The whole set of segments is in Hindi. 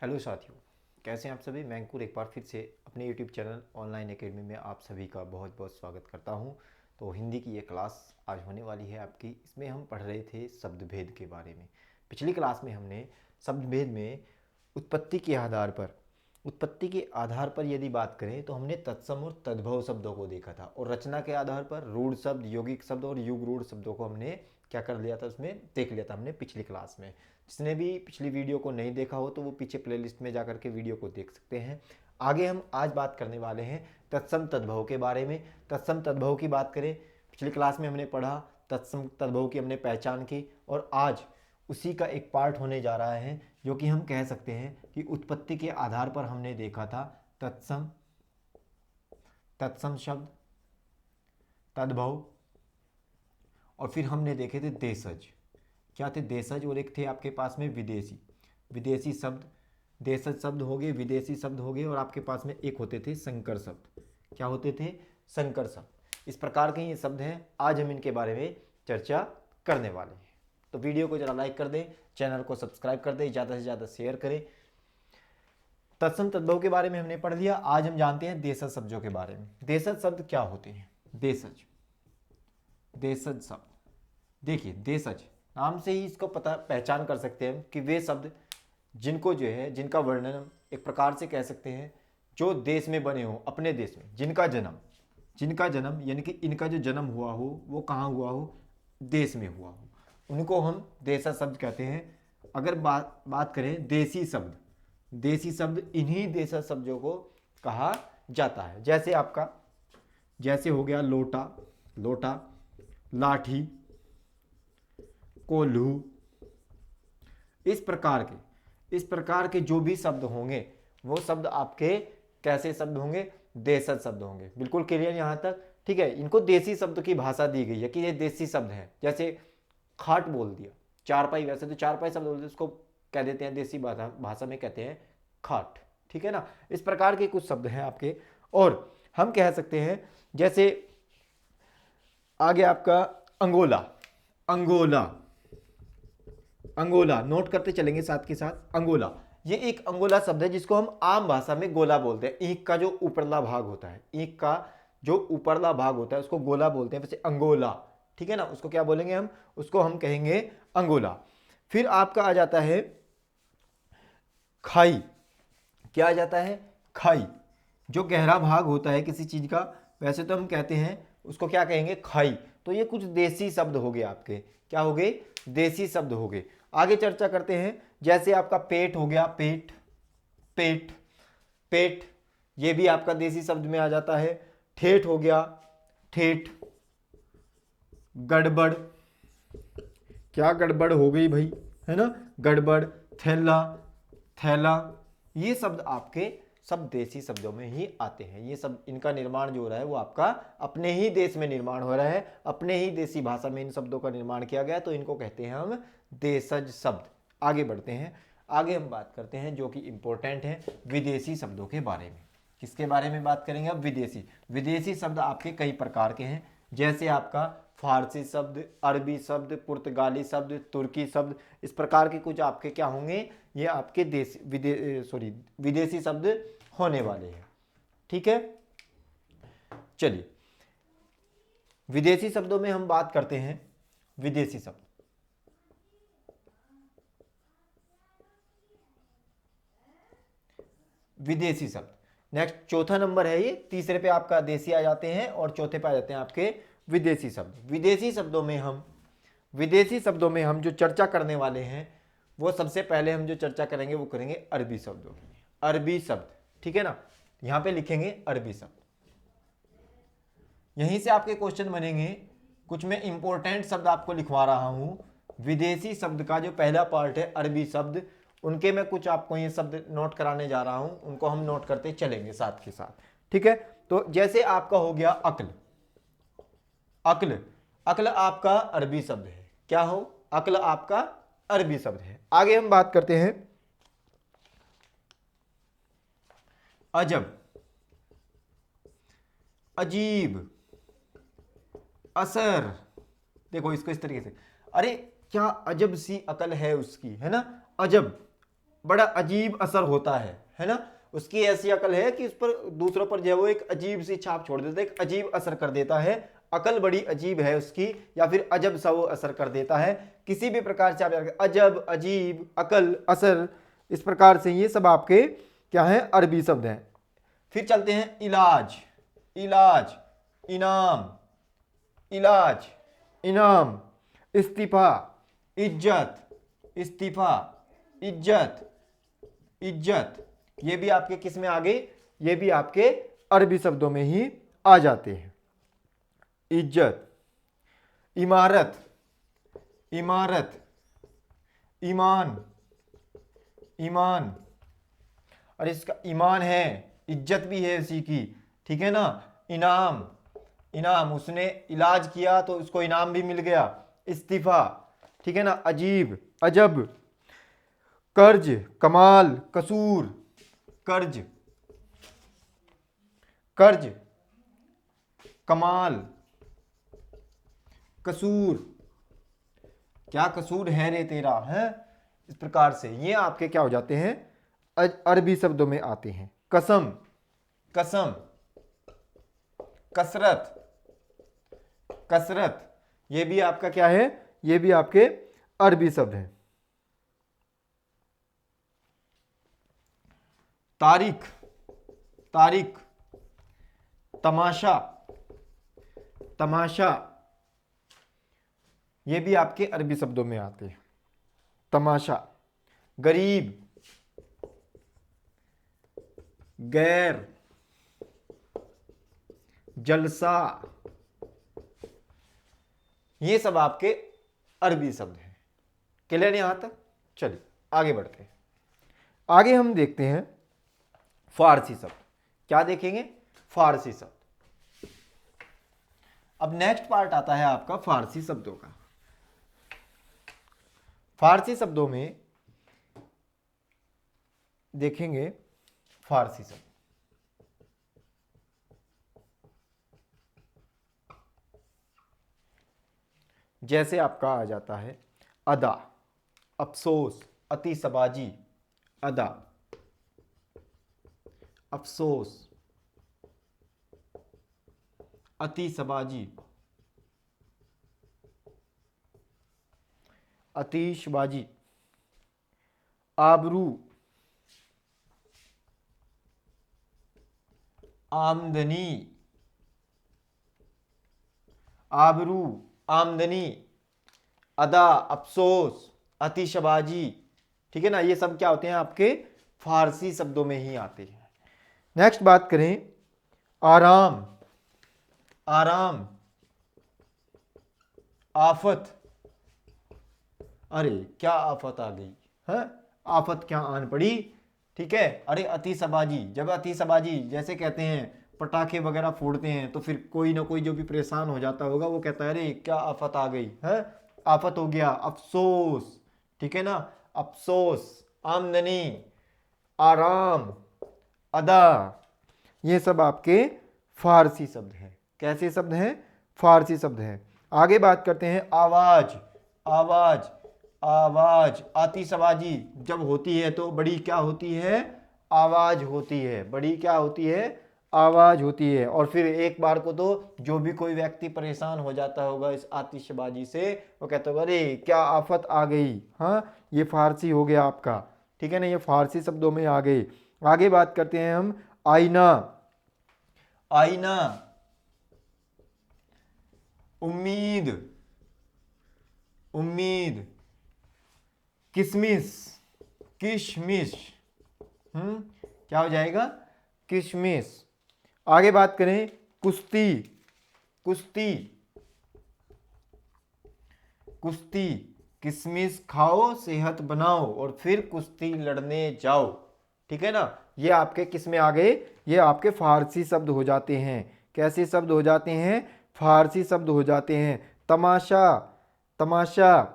हेलो साथियों, कैसे हैं आप सभी। मैं अंकुर एक बार फिर से अपने यूट्यूब चैनल ऑनलाइन एकेडमी में आप सभी का बहुत बहुत स्वागत करता हूं। तो हिंदी की ये क्लास आज होने वाली है आपकी। इसमें हम पढ़ रहे थे शब्द भेद के बारे में। पिछली क्लास में हमने शब्द भेद में उत्पत्ति के आधार पर यदि बात करें तो हमने तत्सम और तद्भव शब्दों को देखा था, और रचना के आधार पर रूढ़ शब्द, यौगिक शब्द और युग रूढ़ शब्दों को हमने क्या कर लिया था, उसमें देख लिया था हमने पिछली क्लास में। जिसने भी पिछली वीडियो को नहीं देखा हो तो वो पीछे प्लेलिस्ट में जाकर के वीडियो को देख सकते हैं। आगे हम आज बात करने वाले हैं तत्सम तद्भव के बारे में। तत्सम तद्भव की बात करें, पिछली क्लास में हमने पढ़ा, तत्सम तद्भव की हमने पहचान की, और आज उसी का एक पार्ट होने जा रहा है जो कि हम कह सकते हैं कि उत्पत्ति के आधार पर हमने देखा था तत्सम, तत्सम शब्द, तद्भव, और फिर हमने देखे थे देशज। क्या थे? देशज, और एक थे आपके पास में विदेशी। विदेशी शब्द, देशज शब्द हो गए, विदेशी शब्द हो गए, और आपके पास में एक होते थे संकर शब्द। क्या होते थे? संकर शब्द। इस प्रकार के ये शब्द हैं, आज हम इनके बारे में चर्चा करने वाले हैं। तो वीडियो को जरा लाइक कर दें, चैनल को सब्सक्राइब कर दें, ज़्यादा से ज़्यादा शेयर करें। तत्सम तद्भव के बारे में हमने पढ़ लिया। आज हम जानते हैं देशज शब्दों के बारे में। देशज शब्द क्या होते हैं? देशज, देशज शब्द, देखिए देशज नाम से ही इसको पहचान कर सकते हैं कि वे शब्द जिनको जो है, जिनका वर्णन एक प्रकार से कह सकते हैं जो देश में बने हो, अपने देश में, जिनका जन्म यानी कि इनका जो जन्म हुआ हो वो कहाँ हुआ हो? देश में हुआ हो, उनको हम देशज शब्द कहते हैं। अगर बात करें देसी शब्द, देसी शब्द इन्हीं देशज शब्दों को कहा जाता है। जैसे हो गया लोटा, लोटा, लाठी, कोल्हू, इस प्रकार के जो भी शब्द होंगे वो शब्द आपके कैसे शब्द होंगे? देशज शब्द होंगे। बिल्कुल क्लियर यहाँ तक? ठीक है। इनको देसी शब्द की भाषा दी गई है कि ये देसी शब्द है। जैसे खाट बोल दिया, चारपाई, वैसे तो चारपाई शब्द बोलते हैं, उसको कह देते हैं देसी भाषा में कहते हैं खाट। ठीक है ना? इस प्रकार के कुछ शब्द हैं आपके। और हम कह सकते हैं जैसे आगे आपका अंगोला, अंगोला, अंगोला, नोट करते चलेंगे साथ के साथ। अंगोला, ये एक अंगोला शब्द है जिसको हम आम भाषा में गोला बोलते हैं। ईंख का जो ऊपरला भाग होता है, ईंख का जो ऊपरला भाग होता है उसको गोला बोलते हैं, वैसे अंगोला। ठीक है ना? उसको क्या बोलेंगे हम? उसको हम कहेंगे अंगोला। फिर आपका आ जाता है खाई। क्या आ जाता है? खाई, जो गहरा भाग होता है किसी चीज का, वैसे तो हम कहते हैं उसको क्या कहेंगे? खाई। तो ये कुछ देसी शब्द हो गए आपके। क्या हो गए? देसी शब्द हो गए। आगे चर्चा करते हैं। जैसे आपका पेट हो गया, पेट, पेट, पेट, ये भी आपका देसी शब्द में आ जाता है। ठेठ हो गया, ठेठ, गड़बड़, क्या गड़बड़ हो गई भाई, है ना? गड़बड़, थैला, थैला, ये शब्द आपके सब देसी शब्दों में ही आते हैं। ये सब, इनका निर्माण जो हो रहा है वो आपका अपने ही देश में निर्माण हो रहा है, अपने ही देसी भाषा में इन शब्दों का निर्माण किया गया, तो इनको कहते हैं हम देशज शब्द। आगे बढ़ते हैं। आगे हम बात करते हैं जो कि इंपॉर्टेंट है, विदेशी शब्दों के बारे में। किसके बारे में बात करेंगे अब? विदेशी। विदेशी शब्द आपके कई प्रकार के हैं। जैसे आपका फारसी शब्द, अरबी शब्द, पुर्तगाली शब्द, तुर्की शब्द, इस प्रकार के कुछ आपके क्या होंगे? ये आपके विदेशी शब्द होने वाले हैं। ठीक है, चलिए विदेशी शब्दों में हम बात करते हैं। विदेशी शब्द, विदेशी शब्द नेक्स्ट, चौथा नंबर है ये। तीसरे पे आपका देसी आ जाते हैं और चौथे पे आ जाते हैं आपके विदेशी शब्द। विदेशी शब्दों में हम जो चर्चा करने वाले हैं वो सबसे पहले हम जो चर्चा करेंगे वो करेंगे अरबी शब्दों की। अरबी शब्द, ठीक है ना? यहां पे लिखेंगे अरबी शब्द। यहीं से आपके क्वेश्चन बनेंगे। कुछ मैं इंपॉर्टेंट शब्द आपको लिखवा रहा हूं। विदेशी शब्द का जो पहला पार्ट है अरबी शब्द, उनके मैं कुछ आपको ये शब्द नोट कराने जा रहा हूं, उनको हम नोट करते चलेंगे साथ के साथ। ठीक है? तो जैसे आपका हो गया अक्ल, अक्ल, अक्ल आपका अरबी शब्द है। क्या हो? अक्ल आपका अरबी शब्द है। आगे हम बात करते हैं अजब, अजीब, असर। देखो इसको इस तरीके से, अरे क्या अजब सी अकल है उसकी, है ना? अजब, बड़ा अजीब असर होता है ना। उसकी ऐसी अकल है कि उस पर दूसरों पर जो है वो एक अजीब सी छाप छोड़ देता है, एक अजीब असर कर देता है। अकल बड़ी अजीब है उसकी, या फिर अजब सा वो असर कर देता है। किसी भी प्रकार से आप अजब, अजीब, अकल, असर, इस प्रकार से ये सब आपके क्या है, अरबी शब्द हैं। फिर चलते हैं इलाज, इलाज, इनाम, इलाज, इनाम, इस्तीफा, इज्जत, इस्तीफा, इज्जत, इज्जत, ये भी आपके किस में आ गए, ये भी आपके अरबी शब्दों में ही आ जाते हैं। इज्जत, इमारत, इमारत, ईमान, ईमान, और इसका ईमान है, इज्जत भी है उसी की, ठीक है ना। इनाम, इनाम, उसने इलाज किया तो उसको इनाम भी मिल गया। इस्तीफा, ठीक है ना। अजीब, अजब, कर्ज, कमाल, कसूर, कर्ज, कर्ज, कमाल, कसूर, क्या कसूर है रे तेरा, है। इस प्रकार से ये आपके क्या हो जाते हैं, अरबी शब्दों में आते हैं। कसम, कसम, कसरत, कसरत, ये भी आपका क्या है, ये भी आपके अरबी शब्द हैं। तारीख, तारीख, तमाशा, तमाशा, ये भी आपके अरबी शब्दों में आते हैं। तमाशा, गरीब, गैर, जलसा, ये सब आपके अरबी शब्द हैं। क्लियर यहां तक। चलिए आगे बढ़ते हैं। आगे हम देखते हैं फारसी शब्द। क्या देखेंगे, फारसी शब्द। अब नेक्स्ट पार्ट आता है आपका फारसी शब्दों का। फारसी शब्दों में देखेंगे फारसी शब्द। जैसे आपका आ जाता है अदा, अफसोस, अतिसबाजी, अदा, अफसोस, अतिसबाजी, आतिशबाजी, आबरू, आमदनी, आबरू, आमदनी, अदा, अफसोस, अतिशबाजी, ठीक है ना। ये सब क्या होते हैं, आपके फारसी शब्दों में ही आते हैं। नेक्स्ट बात करें आराम, आराम, आफत, अरे क्या आफत आ गई है, आफत क्या आन पड़ी, ठीक है। अरे अतिसबाजी, जब अतिसबाजी जैसे कहते हैं पटाखे वगैरह फोड़ते हैं तो फिर कोई ना कोई जो भी परेशान हो जाता होगा वो कहता है अरे क्या आफत आ गई है, आफत हो गया। अफसोस, ठीक है ना, अफसोस, आमदनी, आराम, अदा, ये सब आपके फारसी शब्द हैं। कैसे शब्द हैं, फारसी शब्द हैं। आगे बात करते हैं आवाज, आवाज, आवाज, आतिशबाजी जब होती है तो बड़ी क्या होती है, आवाज होती है, बड़ी क्या होती है, आवाज होती है। और फिर एक बार को तो जो भी कोई व्यक्ति परेशान हो जाता होगा इस आतिशबाजी से, वो कहता होगा अरे क्या आफत आ गई। हाँ, ये फारसी हो गया आपका, ठीक है ना, ये फारसी शब्दों में आ गए। आगे बात करते हैं हम आईना, आईना, उम्मीद, उम्मीद, किशमिश, किशमिश, क्या हो जाएगा, किशमिश। आगे बात करें कुश्ती, कुश्ती, कुश्ती, किशमिश खाओ सेहत बनाओ और फिर कुश्ती लड़ने जाओ, ठीक है ना। ये आपके किस में आ गए, ये आपके फारसी शब्द हो जाते हैं। कैसे शब्द हो जाते हैं, फारसी शब्द हो जाते हैं। तमाशा, तमाशा,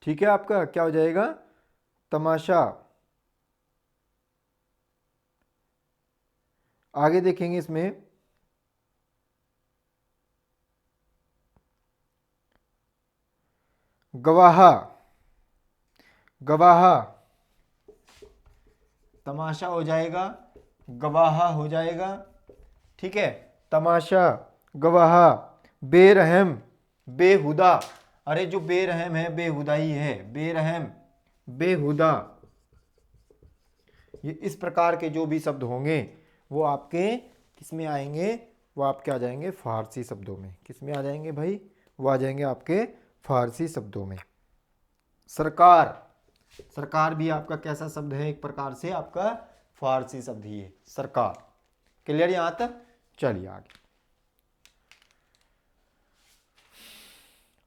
ठीक है, आपका क्या हो जाएगा, तमाशा। आगे देखेंगे इसमें गवाह, गवाहा, तमाशा हो जाएगा, गवाहा हो जाएगा, ठीक है, तमाशा, गवाहा। बेरहम, बेहुदा, अरे जो बेरहम है बेहुदा ही है, बेरहम, बेहुदा। ये इस प्रकार के जो भी शब्द होंगे वो आपके किस में आएंगे, वो आपके आ जाएंगे फारसी शब्दों में। किस में आ जाएंगे भाई, वो आ जाएंगे आपके फारसी शब्दों में। सरकार, सरकार भी आपका कैसा शब्द है, एक प्रकार से आपका फारसी शब्द ही है, सरकार। क्लियर यहां तक? चलिए आगे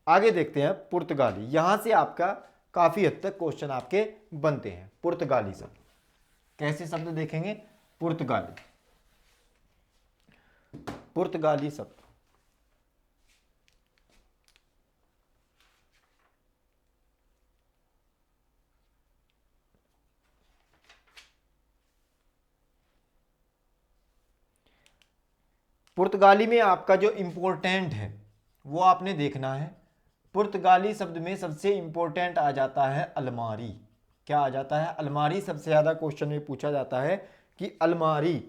आगे देखते हैं पुर्तगाली। यहां से आपका काफी हद तक क्वेश्चन आपके बनते हैं। पुर्तगाली शब्द, कैसे शब्द देखेंगे, पुर्तगाली, पुर्तगाली शब्द। पुर्तगाली में आपका जो इंपॉर्टेंट है वो आपने देखना है। पुर्तगाली शब्द में सबसे इंपॉर्टेंट आ जाता है अलमारी। क्या आ जाता है, अलमारी। सबसे ज्यादा क्वेश्चन में पूछा जाता है कि अलमारी,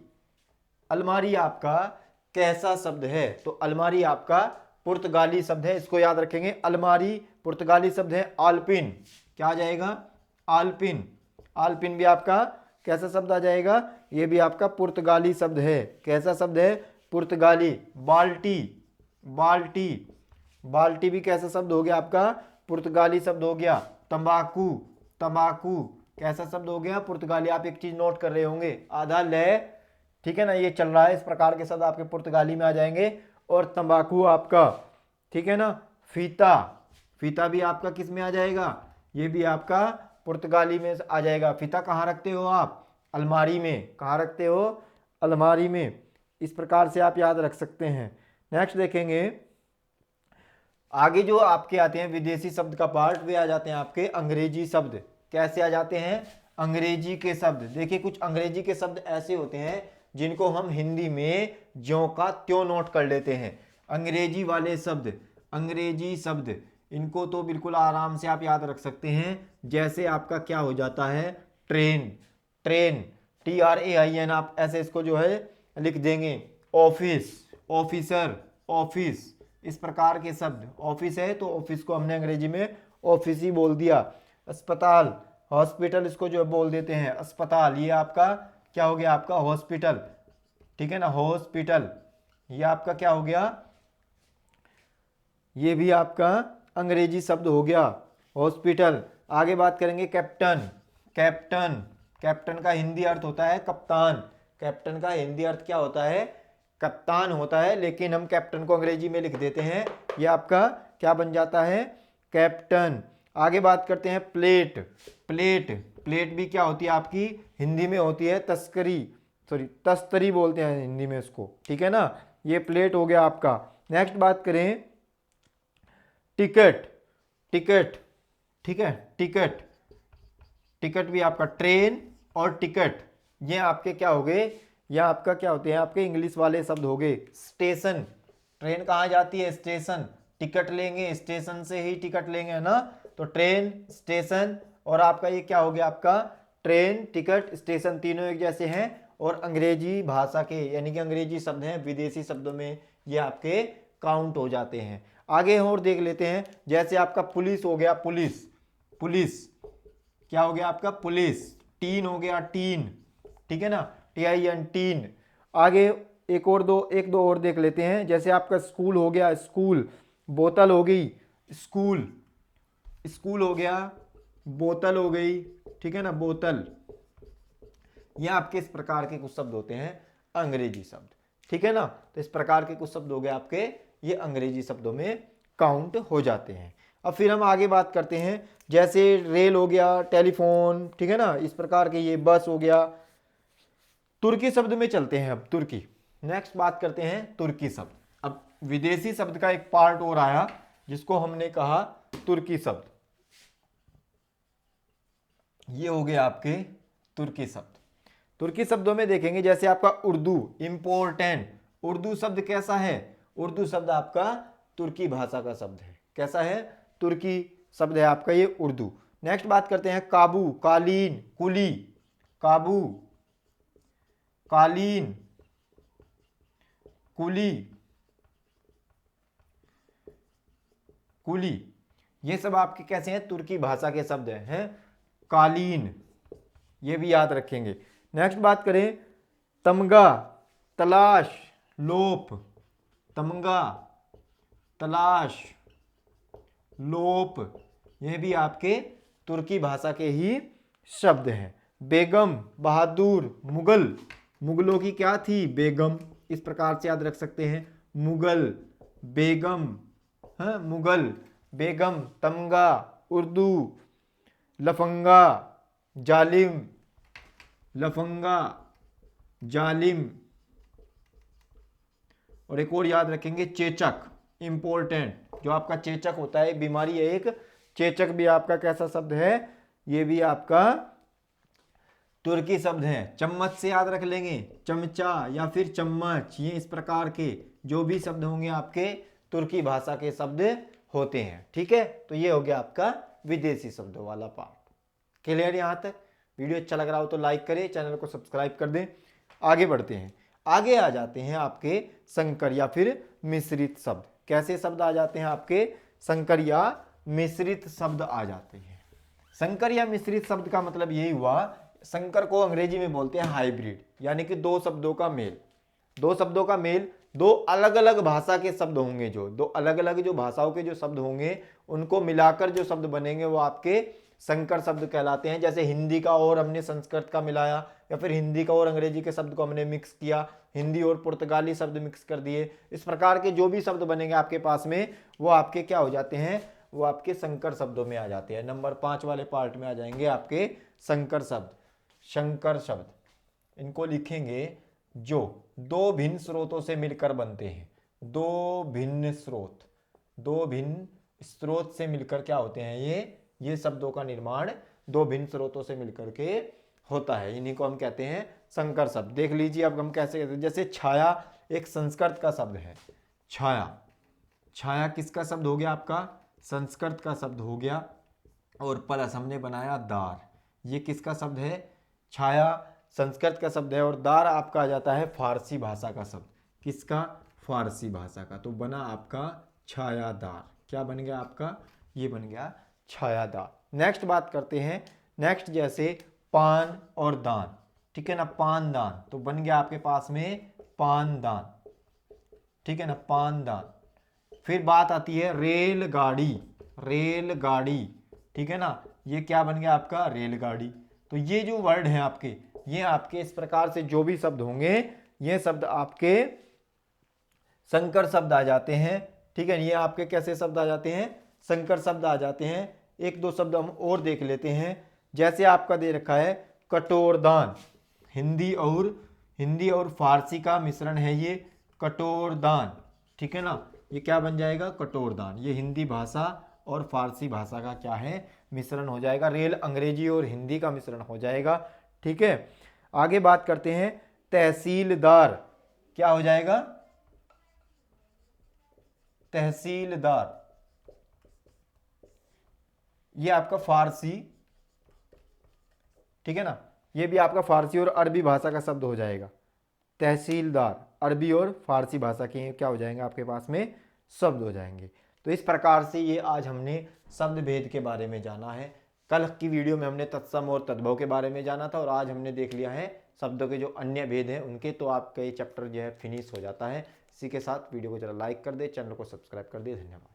अलमारी आपका कैसा शब्द है, तो अलमारी आपका पुर्तगाली शब्द है, इसको याद रखेंगे। अलमारी पुर्तगाली शब्द है आल्पिन। क्या आ जाएगा, आल्पिन। आल्पिन भी आपका कैसा शब्द आ जाएगा, ये भी आपका पुर्तगाली शब्द है। कैसा शब्द है, पुर्तगाली। बाल्टी, बाल्टी, बाल्टी भी कैसा शब्द हो गया आपका, पुर्तगाली शब्द हो गया। तंबाकू, तंबाकू कैसा शब्द हो गया, पुर्तगाली। आप एक चीज नोट कर रहे होंगे, आधा लय, ठीक है ना, ये चल रहा है, इस प्रकार के शब्द आपके पुर्तगाली में आ जाएंगे। और तंबाकू आपका, ठीक है ना। फीता, फीता भी आपका किस में आ जाएगा, ये भी आपका पुर्तगाली में आ जाएगा। फीता कहाँ रखते हो आप, अलमारी में। कहाँ रखते हो, अलमारी में। इस प्रकार से आप याद रख सकते हैं। नेक्स्ट देखेंगे आगे जो आपके आते हैं विदेशी शब्द का पार्ट, वे आ जाते हैं आपके अंग्रेजी शब्द। कैसे आ जाते हैं, अंग्रेजी के शब्द। देखिए कुछ अंग्रेजी के शब्द ऐसे होते हैं जिनको हम हिंदी में ज्यों का त्यों नोट कर लेते हैं। अंग्रेजी वाले शब्द, अंग्रेजी शब्द, इनको तो बिल्कुल आराम से आप याद रख सकते हैं। जैसे आपका क्या हो जाता है, ट्रेन, ट्रेन, TRAIN, आप ऐसे इसको जो है लिख देंगे। ऑफिस, ऑफिसर, ऑफिस, इस प्रकार के शब्द। ऑफिस है तो ऑफिस को हमने अंग्रेजी में ऑफिस ही बोल दिया। अस्पताल, हॉस्पिटल, इसको जो बोल देते हैं अस्पताल। ये आपका क्या हो गया, आपका हॉस्पिटल, ठीक है ना, हॉस्पिटल। ये आपका क्या हो गया, ये भी आपका अंग्रेजी शब्द हो गया, हॉस्पिटल। आगे बात करेंगे कैप्टन, कैप्टन, कैप्टन का हिंदी अर्थ होता है कप्तान। कैप्टन का हिंदी अर्थ क्या होता है, कप्तान होता है, लेकिन हम कैप्टन को अंग्रेजी में लिख देते हैं, ये आपका क्या बन जाता है, कैप्टन। आगे बात करते हैं प्लेट, प्लेट, प्लेट भी क्या होती है आपकी हिंदी में होती है तस्करी, सॉरी तस्तरी बोलते हैं हिंदी में इसको, ठीक है ना। ये प्लेट हो गया आपका। नेक्स्ट बात करें टिकट, टिकट, ठीक है, टिकट, टिकट भी आपका ट्रेन और टिकट, ये आपके क्या हो गए, ये आपका क्या होते हैं, आपके इंग्लिश वाले शब्द हो गए। स्टेशन, ट्रेन कहाँ जाती है, स्टेशन। टिकट लेंगे स्टेशन से ही टिकट लेंगे, है ना, तो ट्रेन, स्टेशन। और आपका ये क्या हो गया, आपका ट्रेन, टिकट, स्टेशन, तीनों एक जैसे हैं और अंग्रेजी भाषा के, यानी कि अंग्रेजी शब्द हैं, विदेशी शब्दों में ये आपके काउंट हो जाते हैं। आगे और देख लेते हैं, जैसे आपका पुलिस हो गया, पुलिस, पुलिस क्या हो गया आपका, पुलिस। टीन हो गया, टीन, ठीक है ना, TIN, टीन। आगे एक दो और देख लेते हैं, जैसे आपका स्कूल हो गया, स्कूल। बोतल हो गई, स्कूल, स्कूल हो गया, बोतल हो गई, ठीक है ना, बोतल। ये आपके इस प्रकार के कुछ शब्द होते हैं अंग्रेजी शब्द, ठीक है ना। तो इस प्रकार के कुछ शब्द हो गए आपके, ये अंग्रेजी शब्दों में काउंट हो जाते हैं। अब फिर हम आगे बात करते हैं, जैसे रेल हो गया, टेलीफोन, ठीक है ना, इस प्रकार के, ये बस हो गया। तुर्की शब्द में चलते हैं अब, तुर्की। नेक्स्ट बात करते हैं तुर्की शब्द। अब विदेशी शब्द का एक पार्ट और आया जिसको हमने कहा तुर्की शब्द। ये हो गए आपके तुर्की शब्द। तुर्की शब्दों में देखेंगे जैसे आपका उर्दू, इंपॉर्टेंट। उर्दू शब्द कैसा है, उर्दू शब्द आपका तुर्की भाषा का शब्द है। कैसा है, तुर्की शब्द है आपका ये उर्दू। नेक्स्ट बात करते हैं काबू, कालीन, कुली, काबू, कालीन, कुली, कुली, ये सब आपके कैसे हैं, तुर्की भाषा के शब्द हैं। कालीन, ये भी याद रखेंगे। नेक्स्ट बात करें तमगा, तलाश, लोप, तमगा, तलाश, लोप, ये भी आपके तुर्की भाषा के ही शब्द हैं। बेगम, बहादुर, मुगल, मुगलों की क्या थी, बेगम, इस प्रकार से याद रख सकते हैं, मुगल, बेगम, हाँ मुगल, बेगम, तमगा, उर्दू, लफंगा, जालिम, लफंगा, जालिम, और एक और याद रखेंगे चेचक, इंपॉर्टेंट, जो आपका चेचक होता है, एक बीमारी है एक, चेचक भी आपका कैसा शब्द है, ये भी आपका तुर्की शब्द है। चम्मच से याद रख लेंगे, चमचा या फिर चम्मच, ये इस प्रकार के जो भी शब्द होंगे आपके तुर्की भाषा के शब्द होते हैं। ठीक है, तो ये हो गया आपका विदेशी शब्दों वाला पार्ट। क्लियर यहाँ तक? वीडियो अच्छा लग रहा हो तो लाइक करें, चैनल को सब्सक्राइब कर दें। आगे बढ़ते हैं, आगे आ जाते हैं आपके संकर या फिर मिश्रित शब्द। कैसे शब्द आ जाते हैं आपके, संकर या मिश्रित शब्द आ जाते हैं। संकर या मिश्रित शब्द का मतलब यही हुआ, संकर को अंग्रेजी में बोलते हैं हाइब्रिड, यानी कि दो शब्दों का मेल, दो शब्दों का मेल, दो अलग अलग भाषा के शब्द होंगे, जो दो अलग अलग जो भाषाओं के जो शब्द होंगे उनको मिलाकर जो शब्द बनेंगे वो आपके संकर शब्द कहलाते हैं। जैसे हिंदी का और हमने संस्कृत का मिलाया, या फिर हिंदी का और अंग्रेजी के शब्द को हमने मिक्स किया, हिंदी और पुर्तगाली शब्द मिक्स कर दिए, इस प्रकार के जो भी शब्द बनेंगे आपके पास में वो आपके क्या हो जाते हैं, वो आपके संकर शब्दों में आ जाते हैं। नंबर 5 वाले पार्ट में आ जाएंगे आपके संकर शब्द। संकर शब्द इनको लिखेंगे जो दो भिन्न स्रोतों से मिलकर बनते हैं, दो भिन्न स्रोत, दो भिन्न स्रोत से मिलकर क्या होते हैं, ये शब्दों का निर्माण दो भिन्न स्रोतों से मिलकर के होता है, इन्हीं को हम कहते हैं संकर शब्द। देख लीजिए अब हम कैसे कहते हैं, जैसे छाया एक संस्कृत का शब्द है, छाया, छाया किसका शब्द हो गया आपका, संस्कृत का शब्द हो गया, और प्लस हमने बनाया दार, ये किसका शब्द है, छाया संस्कृत का शब्द है, और दार आपका आ जाता है फारसी भाषा का शब्द, किसका, फारसी भाषा का, तो बना आपका छायादार। क्या बन गया आपका, ये बन गया छायादार। नेक्स्ट बात करते हैं, नेक्स्ट जैसे पान और दान, ठीक है ना, पान दान, तो बन गया आपके पास में पानदान, ठीक है ना, पानदान। फिर बात आती है रेलगाड़ी, रेलगाड़ी, ठीक है ना, ये क्या बन गया आपका, रेलगाड़ी। तो ये जो वर्ड हैं आपके, ये आपके इस प्रकार से जो भी शब्द होंगे ये शब्द आपके संकर शब्द आ जाते हैं। ठीक है, ये आपके कैसे शब्द आ जाते हैं, संकर शब्द आ जाते हैं। एक दो शब्द हम और देख लेते हैं, जैसे आपका दे रखा है कटोरदान, हिंदी और फारसी का मिश्रण है ये कटोरदान, ठीक है ना, ये क्या बन जाएगा, कटोरदान, ये हिंदी भाषा और फारसी भाषा का क्या है, मिश्रण हो जाएगा, रेल अंग्रेजी और हिंदी का मिश्रण हो जाएगा। ठीक है, आगे बात करते हैं तहसीलदार, क्या हो जाएगा, तहसीलदार, ये आपका फारसी, ठीक है ना, ये भी आपका फारसी और अरबी भाषा का शब्द हो जाएगा। तहसीलदार अरबी और फारसी भाषा के क्या हो जाएंगे आपके पास में शब्द हो जाएंगे। तो इस प्रकार से ये आज हमने शब्द भेद के बारे में जाना है। कल की वीडियो में हमने तत्सम और तद्भव के बारे में जाना था, और आज हमने देख लिया है शब्दों के जो अन्य भेद हैं उनके। तो आपका ये चैप्टर जो है फिनिश हो जाता है। इसी के साथ वीडियो को जरा लाइक कर दे, चैनल को सब्सक्राइब कर दे। धन्यवाद।